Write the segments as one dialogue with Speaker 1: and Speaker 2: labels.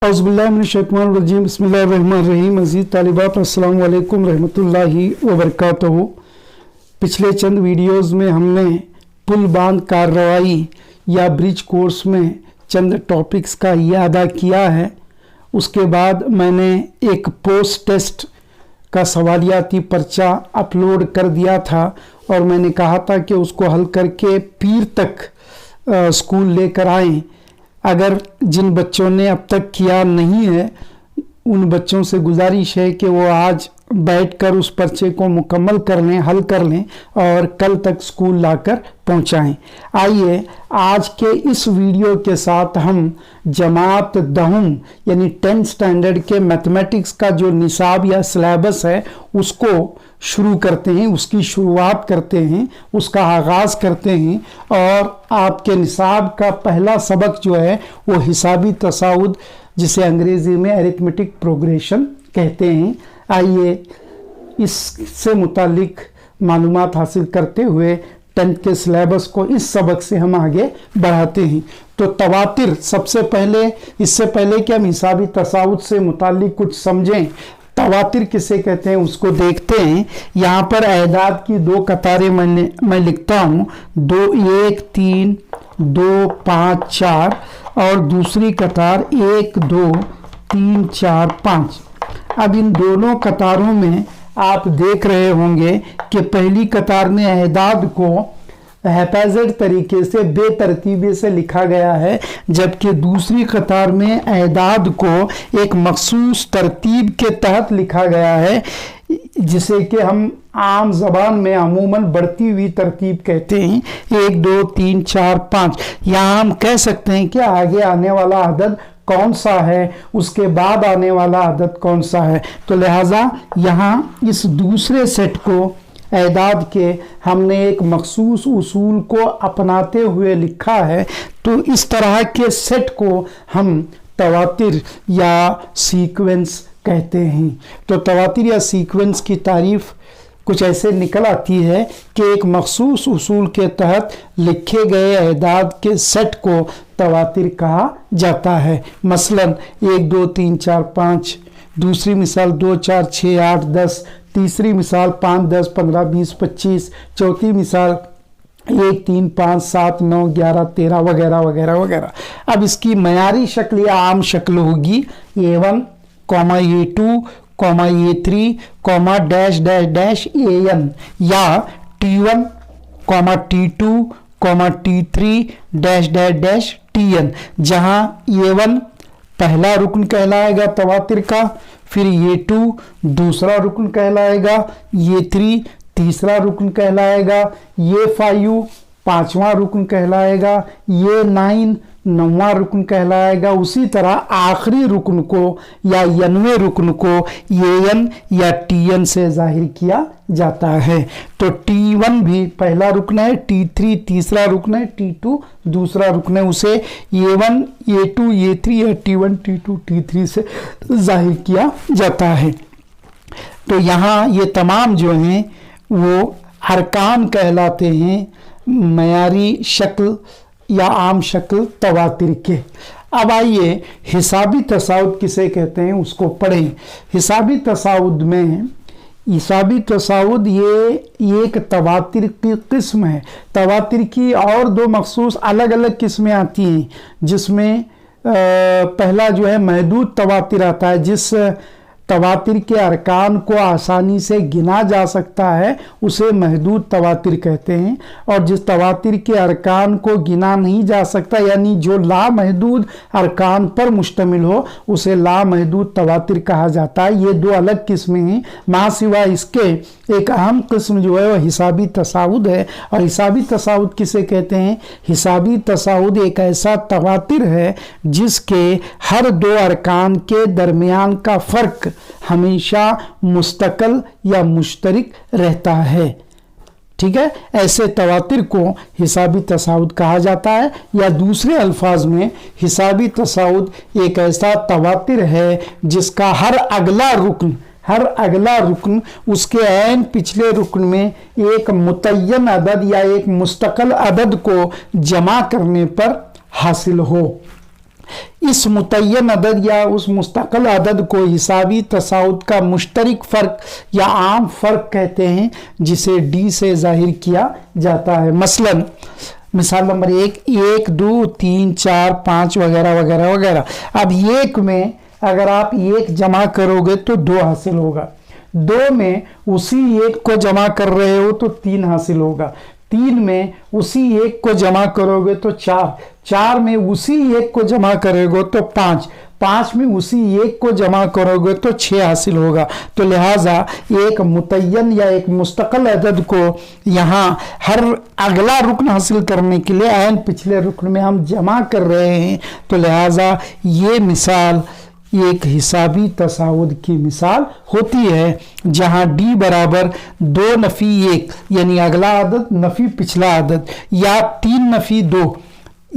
Speaker 1: औज़ुबिल्लाहिमिनश्शैतानिर्रजीम बिस्मिल्लाहिर्रहमानिर्रहीम। मज़ीद तालिबात अस्सलामु अलैकुम रहमतुल्लाहि व बरकातहू। पिछले चंद वीडियोज़ में हमने पुल बांध कार्रवाई या ब्रिज कोर्स में चंद टॉपिक्स का इयादा किया है। उसके बाद मैंने एक पोस्ट टेस्ट का सवालियाती पर्चा अपलोड कर दिया था और मैंने कहा था कि उसको हल करके पीर तक स्कूल लेकर आएँ। अगर जिन बच्चों ने अब तक किया नहीं है उन बच्चों से गुजारिश है कि वो आज बैठकर उस पर्चे को मुकम्मल कर लें, हल कर लें और कल तक स्कूल लाकर पहुंचाएं। आइए आज के इस वीडियो के साथ हम जमात दहम यानी 10th स्टैंडर्ड के मैथमेटिक्स का जो निसाब या सिलेबस है उसको शुरू करते हैं, उसकी शुरुआत करते हैं, उसका आगाज़ करते हैं। और आपके निसाब का पहला सबक जो है वो हिसाबी तसाउद, जिसे अंग्रेज़ी में अरिथमेटिक प्रोग्रेशन कहते हैं। आइए इससे मुतालिक मालूमात हासिल करते हुए 10th के सिलेबस को इस सबक से हम आगे बढ़ाते हैं। तो तवातिर सबसे पहले, इससे पहले कि हम हिसाबी तसाउद से मुतालिक कुछ समझें, तवातिर किसे कहते हैं उसको देखते हैं। यहाँ पर एदाद की दो कतारें मैं लिखता हूँ, 2 1 3 2 5 4 और दूसरी कतार 1 2 3 4 5। अब इन दोनों कतारों में आप देख रहे होंगे कि पहली कतार में एदाद को हैफाजत तरीके से बेतरतीबी से लिखा गया है, जबकि दूसरी कतार में एदाद को एक मखसूस तरतीब के तहत लिखा गया है, जिसे कि हम आम ज़बान में अमूमन बढ़ती हुई तरतीब कहते हैं। 1 2 3 4 5। यहाँ हम कह सकते हैं कि आगे आने वाला अदद कौन सा है, उसके बाद आने वाला अदद कौन सा है। तो लिहाजा यहाँ इस दूसरे सेट को एदाद के हमने एक मखसूस उसूल को अपनाते हुए लिखा है। तो इस तरह के सेट को हम तवातिर या सीक्वेंस कहते हैं। तो तवातिर या सीक्वेंस की तारीफ कुछ ऐसे निकल आती है कि एक मखसूस उसूल के तहत लिखे गए एदाद के सेट को तवातिर कहा जाता है। मसलन 1 2 3 4 5, दूसरी मिसाल 2 4 6 8 10, तीसरी मिसाल 5 10 15 20 25, चौथी मिसाल 1 3 5 7 9 11 13 वगैरह वगैरह वगैरह। अब इसकी मयारी शक्ल या आम शक्ल होगी A1, A2, A3, dash dash dash AN या T1, T2, T3 dash dash dash TN, जहां A1 पहला रुकन कहलाएगा तवातिर का, फिर A2 दूसरा रुकन कहलाएगा, A3 तीसरा रुकन कहलाएगा, A5 पांचवा रुकन कहलाएगा, A9 नौवां रुकन कहलाएगा। उसी तरह आखिरी रुकन को या 90वें रुकन को AN या TN से जाहिर किया जाता है। तो T1 भी पहला रुकन है, T3 तीसरा रुकन है, T2 दूसरा रुकन है, उसे A1 A2 A3 या T1 T2 T3 से जाहिर किया जाता है। तो यहाँ ये तमाम जो हैं वो अरकान कहलाते हैं, मयारी शक्ल या आम शक्ल तवातिर के। अब आइए हिसाबी तसाउद किसे कहते हैं उसको पढ़ें। हिसाबी तसाउद ये एक तवातिर की किस्म है। तवातिर की और दो मखसूस अलग अलग किस्में आती हैं, जिसमें पहला जो है महदूद तवातिर आता है, जिस तवातिर के अरकान को आसानी से गिना जा सकता है उसे महदूद तवातिर कहते हैं। और जिस तवातिर के अरकान को गिना नहीं जा सकता, यानी जो लामहदूद अरकान पर मुश्तमिल हो, उसे लामहदूद तवातिर कहा जाता है। ये दो अलग किस्में हैं। मां सिवा इसके एक अहम किस्म जो है वह हिसाबी तसाउद है। और हिसाबी तसाउद किसे कहते हैं? हिसाबी तसाउद एक ऐसा तवातिर है जिसके हर दो अरकान के दरमियान का फ़र्क हमेशा मुस्तकिल या मुश्तरिक रहता है। ठीक है, ऐसे तवातिर को हिसाबी तसाउद कहा जाता है। या दूसरे अल्फाज में हिसाबी तसाउद एक ऐसा तवातिर है जिसका हर अगला रुकन उसके ऐन पिछले रुकन में एक मुतय्यन अदद या एक मुस्तकिल अदद को जमा करने पर हासिल हो। इस मुतय्यन अदद या उस मुस्तकिल अदद को हिसाबी तसाउद का मुश्तरक फ़र्क या आम फ़र्क कहते हैं, जिसे डी से ज़ाहिर किया जाता है। मसलन मिसाल नंबर 1, 1, 2, 3, 4, 5 वगैरह वगैरह वगैरह। अब 1 में अगर आप 1 जमा करोगे तो 2 हासिल होगा, 2 में उसी 1 को जमा कर रहे हो तो 3 हासिल होगा, 3 में उसी 1 को जमा करोगे तो 4, 4 में उसी 1 को जमा करोगे तो 5, 5 में उसी 1 को जमा करोगे तो 6 हासिल होगा। तो लिहाजा एक मुतय्यन या एक मुस्तकिल अदद को यहाँ हर अगला रुकन हासिल करने के लिए ऐन पिछले रुकन में हम जमा कर रहे हैं। तो लिहाजा ये मिसाल एक हिसाबी तसाउद की मिसाल होती है, जहां डी बराबर 2 नफ़ी 1 यानी अगला अदद नफ़ी पिछला अदद, या 3 नफ़ी 2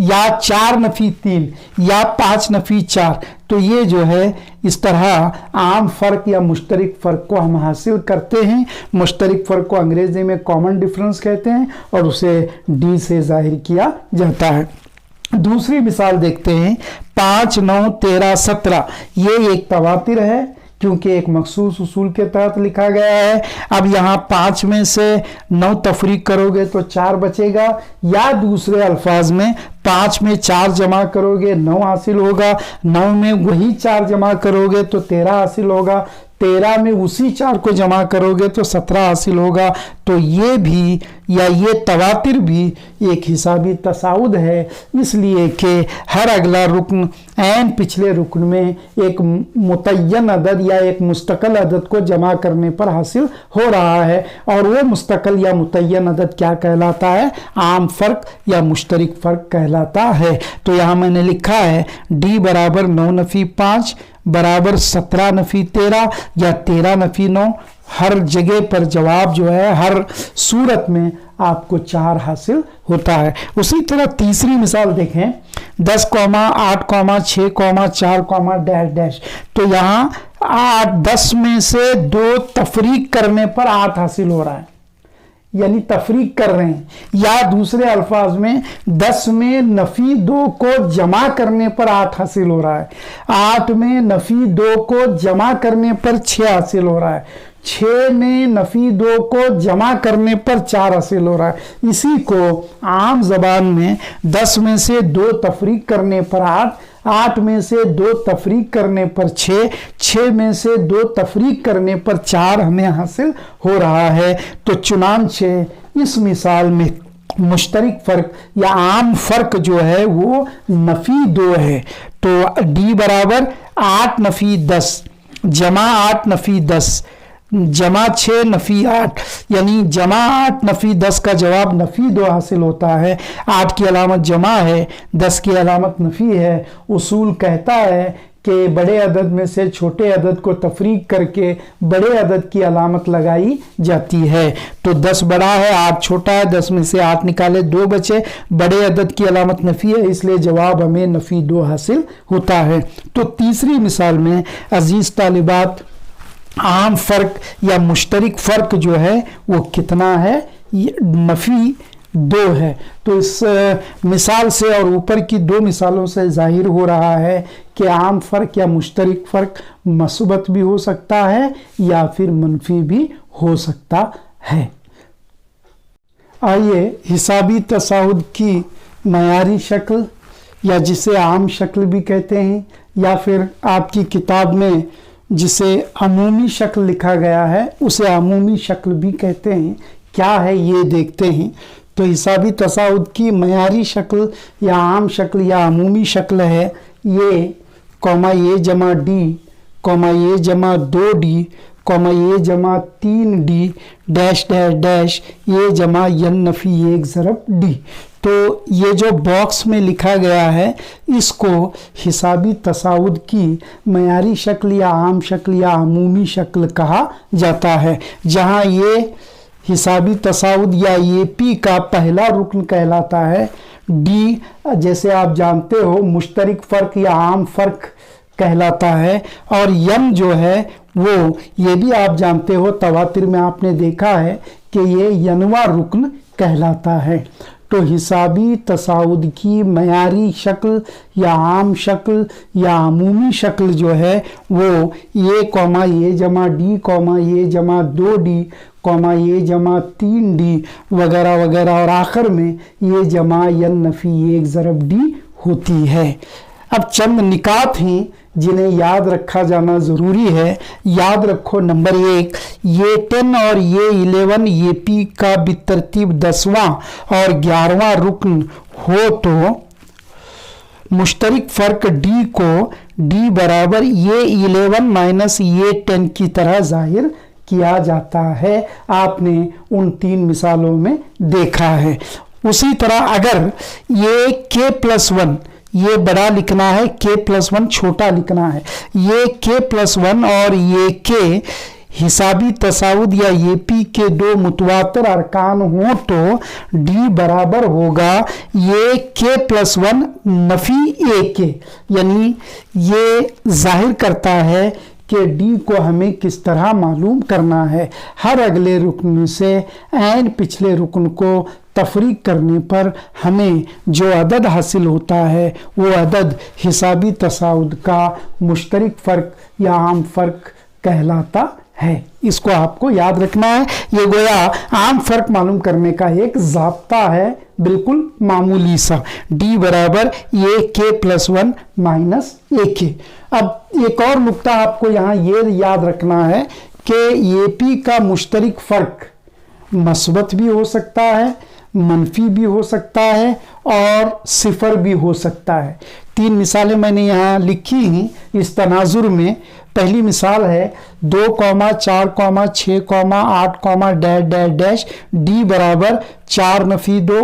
Speaker 1: या 4 नफ़ी 3 या 5 नफ़ी 4। तो ये जो है इस तरह आम फ़र्क या मुश्तरक फ़र्क को हम हासिल करते हैं। मुश्तरक फ़र्क को अंग्रेज़ी में कॉमन डिफरेंस कहते हैं और उसे डी से ज़ाहिर किया जाता है। दूसरी मिसाल देखते हैं, 5, 9, 13, 17। ये एक तवातिर है क्योंकि एक मखसूस उसूल के तहत लिखा गया है। अब यहाँ 5 में से 9 तफरीक करोगे तो 4 बचेगा, या दूसरे अल्फाज में 5 में 4 जमा करोगे 9 हासिल होगा, 9 में वही 4 जमा करोगे तो 13 हासिल होगा, 13 में उसी 4 को जमा करोगे तो 17 हासिल होगा। तो ये भी या ये तवातिर भी एक हिसाबी तसाउद है, इसलिए कि हर अगला रुकन ऐन पिछले रुकन में एक मुतय्यन अदद या एक मुस्तकिल अदद को जमा करने पर हासिल हो रहा है, और वो मुस्तकिल या मुतय्यन अदद क्या कहलाता है? आम फ़र्क या मुश्तरक फ़र्क कहलाता है। तो यहाँ मैंने लिखा है डी बराबर 9 नफ़ी 5 बराबर 17 नफ़ी 13 या 13 नफ़ी 9। हर जगह पर जवाब जो है हर सूरत में आपको 4 हासिल होता है। उसी तरह तीसरी मिसाल देखें, 10, 8, 6, 4, डैश डैश। तो यहाँ 8, 10 में से 2 तफरीक करने पर 8 हासिल हो रहा है, यानी तफरीक कर रहे हैं, या दूसरे अल्फाज में 10 में नफ़ी 2 को जमा करने पर 8 हासिल हो रहा है, 8 में नफ़ी 2 को जमा करने पर 6 हासिल हो रहा है, 6 में नफ़ी 2 को जमा करने पर 4 हासिल हो रहा है। इसी को आम ज़बान में 10 में से 2 तफरीक करने पर 8, 8 में से 2 तफरीक करने पर 6, 6 में से 2 तफरीक करने पर 4 हमें हासिल हो रहा है। तो चुनांचे इस मिसाल में मुश्तरक फ़र्क या आम फ़र्क जो है वो नफ़ी 2 है। तो डी बराबर 8 नफ़ी 10 जमा 8 नफ़ी 10 जमा 6 नफ़ी 8, यानी जमा 8 नफ़ी 10 का जवाब नफ़ी 2 हासिल होता है। 8 की अलामत जमा है, 10 की अलामत नफ़ी है। उसूल कहता है कि बड़े अदद में से छोटे अदद को तफरीक करके बड़े अदद की अलामत लगाई जाती है। तो 10 बड़ा है, 8 छोटा है, 10 में से 8 निकाले 2 बचे, बड़े अदद की अलामत नफ़ी है, इसलिए जवाब हमें नफ़ी 2 हासिल होता है। तो तीसरी मिसाल में अजीज़ तालिबात आम फ़र्क या मुश्तरक फ़र्क जो है वो कितना है? नफ़ी 2 है। तो इस मिसाल से और ऊपर की 2 मिसालों से ज़ाहिर हो रहा है कि आम फ़र्क या मुश्तरक फ़र्क मस्बत भी हो सकता है या फिर मनफी भी हो सकता है। आइए हिसाबी तसाउद की मयारी शक्ल या जिसे आम शक्ल भी कहते हैं, या फिर आपकी किताब में जिसे अमूमी शक्ल लिखा गया है उसे अमूमी शक्ल भी कहते हैं, क्या है ये देखते हैं। तो हिसाबी तसाउद की मयारी शक्ल या आम शक्ल या अमूमी शक्ल है ये, कॉमा ये जमा डी, कॉमा ये जमा 2D, कॉमा ये जमा 3D, डैश डैश डैश ये जमा यन नफ़ी 1 ज़रब डी। तो ये जो बॉक्स में लिखा गया है इसको हिसाबी तसाउद की मयारी शक्ल या आम शक्ल या अमूमी शक्ल कहा जाता है, जहाँ ये हिसाबी तसाउद या ये पी का पहला रुकन कहलाता है। डी जैसे आप जानते हो मुश्तरक फ़र्क या आम फ़र्क कहलाता है, और यम जो है वो ये भी आप जानते हो तवातिर में आपने देखा है कि ये यनवा रुकन कहलाता है। तो हिसाबी तसाउद की मयारी शक्ल या आम शक्ल या अमूमी शक्ल जो है वो a कॉमा a जमा d कॉमा a जमा 2d कॉमा a जमा 3d वगैरह वगैरह और आखिर में a जमा n नफ़ी 1 ज़रब d होती है। अब चंद निकात हैं जिन्हें याद रखा जाना ज़रूरी है। याद रखो, नंबर 1, ये 10 और ये 11 ये पी का बितरतीब 10वां और 11वां रुकन हो तो मुश्तरक फ़र्क d को d बराबर ये 11 माइनस ये 10 की तरह ज़ाहिर किया जाता है। आपने उन 3 मिसालों में देखा है। उसी तरह अगर ये k+1 ये बड़ा लिखना है, k+1 छोटा लिखना है, ये k+1 और ये k हिसाबी तसाउद या ये पी के 2 मुतवातिर अरकान हो तो d बराबर होगा ये k+1 नफ़ी a के, यानी ये जाहिर करता है कि d को हमें किस तरह मालूम करना है। हर अगले रुकन से ऐन पिछले रुकन को तफरीक करने पर हमें जो अदद हासिल होता है वो अदद हिसाबी तसाउद का मुश्तरक फ़र्क या आम फ़र्क कहलाता है। इसको आपको याद रखना है। ये गोया आम फ़र्क मालूम करने का एक ज़ाब्ता है, बिल्कुल मामूली सा। d बराबर ये k+1 माइनस a के। अब एक और नुक्ता आपको यहाँ ये याद रखना है कि ये p का मुश्तरक फ़र्क मस्बत भी हो सकता है, मनफी भी हो सकता है और सिफर भी हो सकता है। 3 मिसालें मैंने यहाँ लिखी हैं इस तनाजुर में। पहली मिसाल है 2, 4, 6, 8, डैश डैश डैश d बराबर 4 नफ़ी 2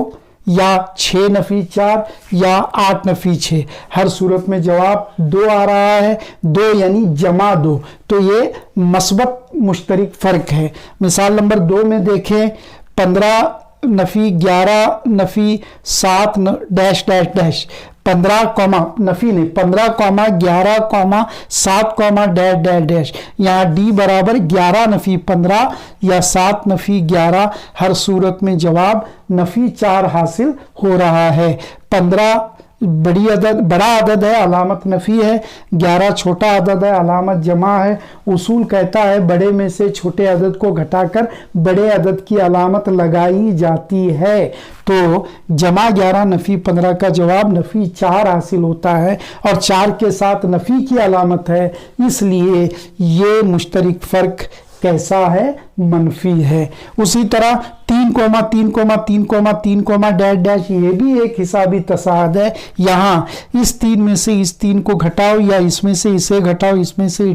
Speaker 1: या 6 नफ़ी 4 या 8 नफ़ी 6। हर सूरत में जवाब 2 आ रहा है, 2 यानी जमा 2, तो ये मस्बत मुश्तरक फ़र्क है। मिसाल नंबर 2 में देखें 15 नफ़ी 11 नफ़ी 7 डैश डैश डैश 15 कॉमा नफ़ी नहीं 15 comma 11 comma 7 comma dash dash dash. यहाँ d बराबर 11 नफ़ी 15 या 7 नफ़ी 11। हर सूरत में जवाब नफ़ी 4 हासिल हो रहा है। 15 बड़ा अदद है, अलामत नफ़ी है। 11 छोटा अदद है, अलामत जमा है। उसूल कहता है बड़े में से छोटे अदद को घटाकर बड़े अदद की अलामत लगाई जाती है। तो जमा 11 नफ़ी 15 का जवाब नफ़ी 4 हासिल होता है और 4 के साथ नफ़ी की अलामत है, इसलिए ये मुश्तरक फ़र्क कैसा है? मनफी है। उसी तरह 3, 3, 3, 3, डैश डैश ये भी एक हिसाबी तसाद है। यहाँ इस 3 में से इस 3 को घटाओ या इसमें से इसे घटाओ, इसमें से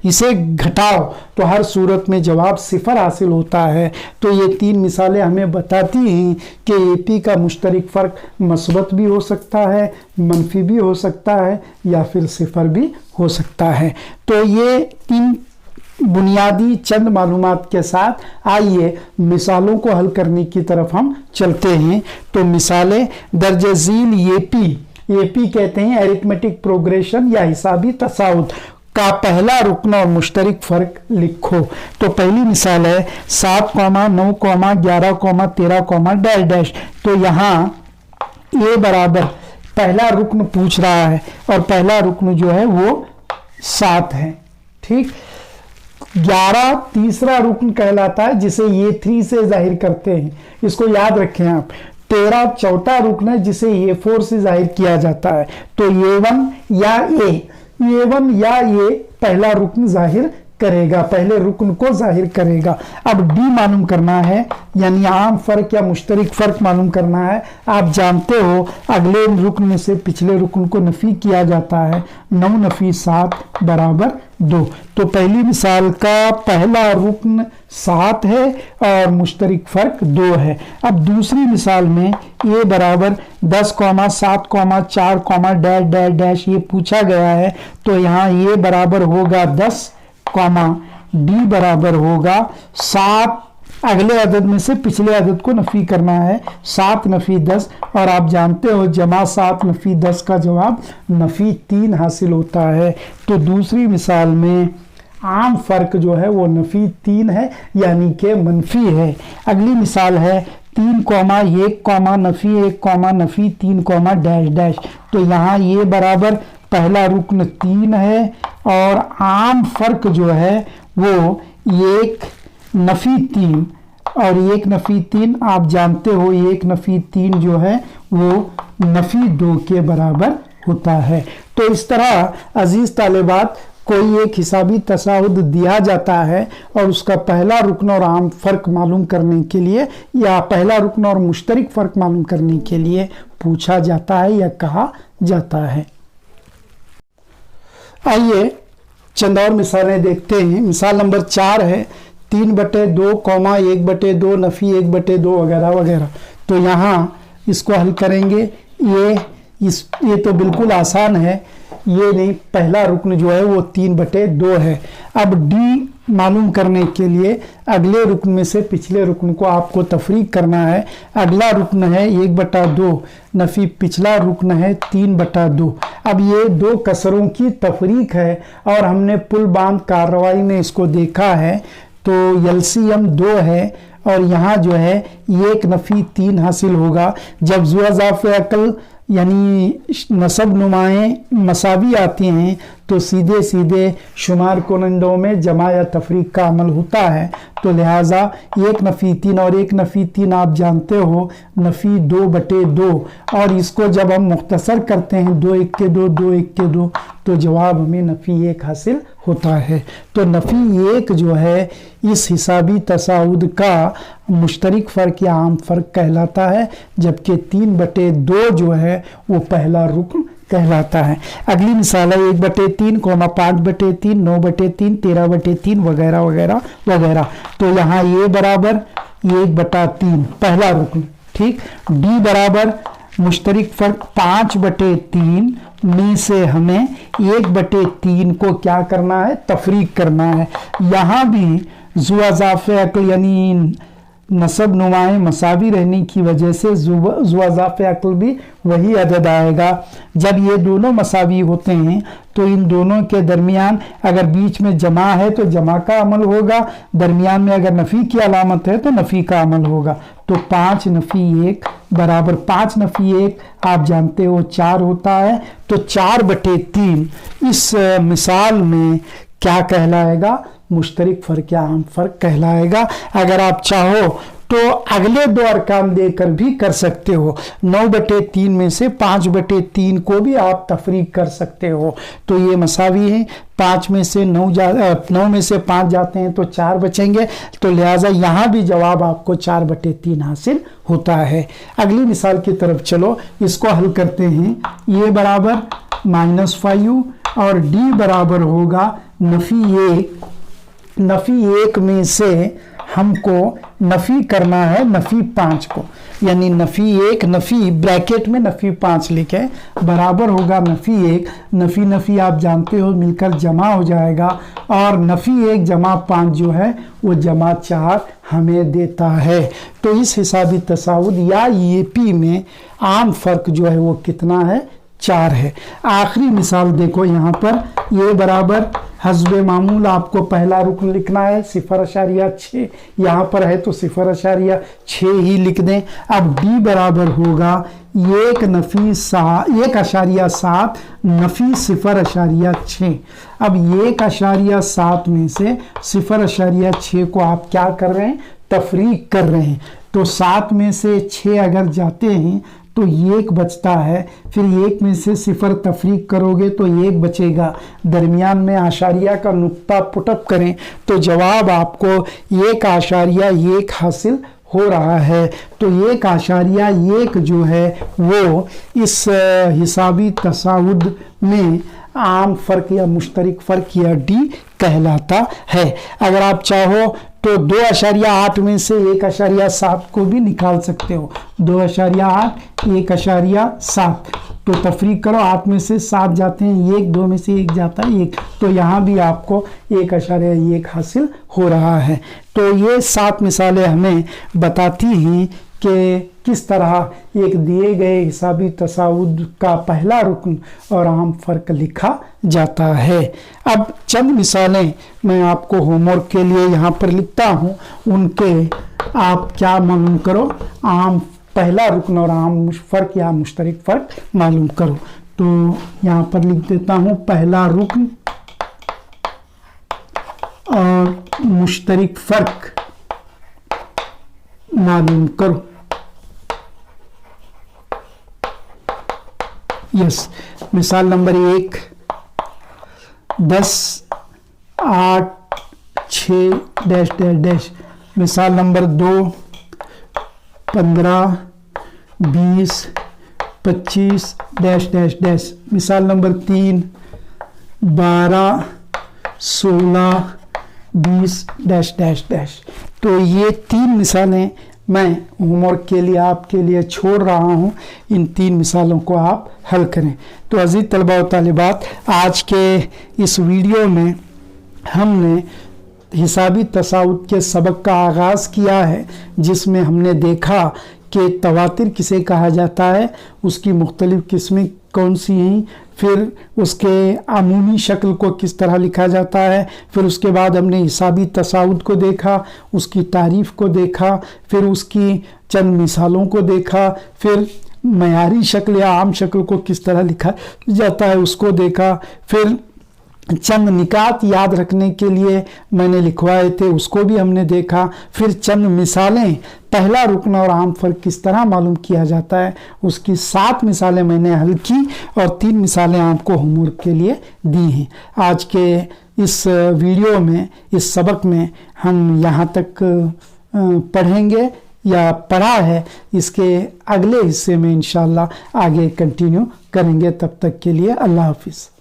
Speaker 1: इसे घटाओ, तो हर सूरत में जवाब सिफर हासिल होता है। तो ये 3 मिसालें हमें बताती हैं कि एपी का मुश्तरक फ़र्क मस्बत भी हो सकता है, मनफी भी हो सकता है या फिर सिफर भी हो सकता है। तो ये 3 बुनियादी चंद मालूमात के साथ आइए मिसालों को हल करने की तरफ हम चलते हैं। तो मिसालें दर्ज झील एपी कहते हैं अरिथमेटिक प्रोग्रेशन या हिसाबी तसाउद का पहला रुकन और मुश्तरक फ़र्क लिखो। तो पहली मिसाल है 7, 9, 11, 13, डैश डैश। तो यहाँ ए बराबर पहला रुकन पूछ रहा है और पहला रुकन जो है वो 7 है। ठीक, 11 तीसरा रुकन कहलाता है जिसे ये 3 से जाहिर करते हैं, इसको याद रखें आप। 13 चौथा रुकन है जिसे ये 4 से जाहिर किया जाता है। तो A1 या A1 या A पहला रुकन जाहिर करेगा, पहले रुकन को जाहिर करेगा। अब डी मालूम करना है, यानी आम फ़र्क या मुश्तरक फ़र्क मालूम करना है। आप जानते हो अगले रुकन में से पिछले रुकन को नफ़ी किया जाता है। 9 नफ़ी 7 बराबर 2। तो पहली मिसाल का पहला रुकन 7 है और मुश्तरक फ़र्क 2 है। अब दूसरी मिसाल में ए बराबर 10, 7, 4, डैश डैश डैश ये पूछा गया है। तो यहाँ ए बराबर होगा 10, डी बराबर होगा 7। अगले अदद में से पिछले अदद को नफ़ी करना है। 7 नफ़ी 10 और आप जानते हो जमा 7 नफ़ी 10 का जवाब नफ़ी 3 हासिल होता है। तो दूसरी मिसाल में आम फ़र्क जो है वो नफ़ी 3 है, यानी कि मनफी है। अगली मिसाल है 3 comma 1 comma Nafi 1 comma Nafi 3 comma dash dash. तो यहाँ ये बराबर पहला रुकन 3 है और आम फर्क जो है वो 1 नफी 3 और 1 नफी 3 आप जानते हो 1 नफी 3 जो है वो नफी 2 के बराबर होता है। तो इस तरह अजीज तालिबात कोई एक हिसाबी तसाउद दिया जाता है और उसका पहला रुकन और आम फ़र्क मालूम करने के लिए या पहला रुकन और मुश्तरक फ़र्क मालूम करने के लिए पूछा जाता है या कहा जाता है। आइए चंद और मिसालें देखते हैं। मिसाल नंबर 4 है 3/2 कॉमा 1/2 नफ़ी 1/2 वगैरह वगैरह। तो यहाँ इसको हल करेंगे। ये तो बिल्कुल आसान है, ये नहीं, पहला रुकन जो है वो 3/2 है। अब डी मालूम करने के लिए अगले रुकन में से पिछले रुकन को आपको तफरीक करना है। अगला रुकन है 1/2 नफ़ी पिछला रुकन है 3/2। अब ये 2 कसरों की तफरीक है और हमने पुल बांध कार्रवाई में इसको देखा है। तो एलसीएम 2 है और यहाँ जो है 1 नफ़ी 3 हासिल होगा। जब ज़ुआज़ाफ़ अक़ल यानी नसब नुमाएँ मसावी आती हैं तो सीधे सीधे शुमार कुनंदों में जमा या तफरीक का अमल होता है। तो लिहाजा 1 नफ़ी 3 और 1 नफ़ी 3 आप जानते हो नफ़ी 2/2 और इसको जब हम मुख्तसर करते हैं 2 1 के 2 2 1 के 2 तो जवाब हमें नफ़ी 1 हासिल होता है। तो नफ़ी 1 जो है इस हिसाबी तसाउद का मुश्तरक फ़र्क या आम फ़र्क कहलाता है, जबकि 3/2 जो है वो पहला रुकन कहलाता है। अगली मिसाल है 1/3 कॉमा 5/3 9/3 13/3 वगैरह वगैरह वगैरह। तो यहाँ ये बराबर 1/3 पहला रुकन, ठीक। डी बराबर मुश्तरक फ़र्क 5/3 में से हमें 1/3 को क्या करना है, तफरीक करना है। यहाँ भी ज़ुआज़ाफ़े अक़ल यानी नसब नुमाएँ मसावी रहने की वजह से ज़ुआज़ाफ़े अक़ल भी वही अदद आएगा। जब ये दोनों मसावी होते हैं तो इन दोनों के दरमियान अगर बीच में जमा है तो जमा का अमल होगा, दरमियान में अगर नफ़ी की अलामत है तो नफ़ी का अमल होगा। तो 5 नफ़ी 1 बराबर 5 नफ़ी 1 आप जानते हो 4 होता है। तो 4/3 इस मिसाल में क्या कहलाएगा, मुश्तरक फ़र्क या आम फ़र्क कहलाएगा। अगर आप चाहो तो अगले 2 अरकाम देकर भी कर सकते हो। 9/3 में से 5/3 को भी आप तफरीक कर सकते हो। तो ये मसावी है, 9 में से 5 जाते हैं तो 4 बचेंगे। तो लिहाजा यहाँ भी जवाब आपको 4/3 हासिल होता है। अगली मिसाल की तरफ चलो, इसको हल करते हैं। ये बराबर -5 और डी बराबर होगा नफ़ी 1। नफ़ी 1 में से हमको नफ़ी करना है नफ़ी 5 को, यानी नफ़ी 1 नफ़ी ब्रैकेट में नफ़ी 5 लिखे बराबर होगा नफ़ी 1 नफ़ी नफ़ी आप जानते हो मिलकर जमा हो जाएगा और नफ़ी 1 जमा 5 जो है वो जमा 4 हमें देता है। तो इस हिसाबी तसाउद या ईएपी में आम फ़र्क जो है वो कितना है, 4 है। आखिरी मिसाल देखो यहाँ पर, ये बराबर हस्बे मामूल आपको पहला रुकन लिखना है 0.6, यहाँ पर है तो 0.6 ही लिख दें। अब डी बराबर होगा 1 नफ़ी 1.7 नफ़ी 0.6। अब 1.7 में से 0.6 को आप क्या कर रहे हैं, तफरीक कर रहे हैं। तो 7 में से 6 अगर जाते हैं तो 1 बचता है, फिर 1 में से 0 तफरीक करोगे तो 1 बचेगा, दरमियान में आशारिया का नुक्ता पुटअप करें तो जवाब आपको 1.1 हासिल हो रहा है। तो 1.1 जो है वो इस हिसाबी तसाउद में आम फ़र्क या मुश्तरक फ़र्क या डी कहलाता है। अगर आप चाहो तो 2.8 में से 1.7 को भी निकाल सकते हो। 2.8 1.7 तो तफरीक करो, 8 में से 7 जाते हैं 1, 2 में से 1 जाता है 1, तो यहाँ भी आपको 1.1 हासिल हो रहा है। तो ये 7 मिसालें हमें बताती हैं कि किस तरह एक दिए गए हिसाबी तसाउद का पहला रुकन और आम फ़र्क लिखा जाता है। अब चंद मिसालें मैं आपको होमवर्क के लिए यहाँ पर लिखता हूँ, उनके आप क्या मालूम करो, आम पहला रुकन और आम फ़र्क या मुश्तरक फ़र्क मालूम करो। तो यहाँ पर लिख देता हूँ पहला रुकन और मुश्तरक फ़र्क मालूम करो। यस, मिसाल नंबर 1, 10, 8, 6 डैश डैश डैश। मिसाल नंबर 2, 15, 20, 25 डैश डैश डैश। मिसाल नंबर 3, 12, 16, 20 डैश डैश डैश। तो ये 3 मिसालें मैं होमवर्क के लिए आपके लिए छोड़ रहा हूँ। इन 3 मिसालों को आप हल करें। तो अजीज तलबा व तालिबात, आज के इस वीडियो में हमने हिसाबी तसाउद के सबक का आगाज़ किया है, जिसमें हमने देखा कि तवातिर किसे कहा जाता है, उसकी मुख्तलिफ़ किस्में कौन सी हैं, फिर उसके अमूमी शक्ल को किस तरह लिखा जाता है, फिर उसके बाद हमने हिसाबी तसाउद को देखा, उसकी तारीफ़ को देखा, फिर उसकी चंद मिसालों को देखा, फिर मयारी शक्ल या आम शक्ल को किस तरह लिखा जाता है उसको देखा, फिर चंद निकात याद रखने के लिए मैंने लिखवाए थे उसको भी हमने देखा, फिर चंद मिसालें पहला रुकन और आम फ़र्क किस तरह मालूम किया जाता है उसकी 7 मिसालें मैंने हल की और 3 मिसालें आपको होमवर्क के लिए दी हैं। आज के इस वीडियो में, इस सबक में हम यहाँ तक पढ़ेंगे या पढ़ा है, इसके अगले हिस्से में इंशाअल्लाह आगे कंटिन्यू करेंगे। तब तक के लिए अल्लाह हाफिज़।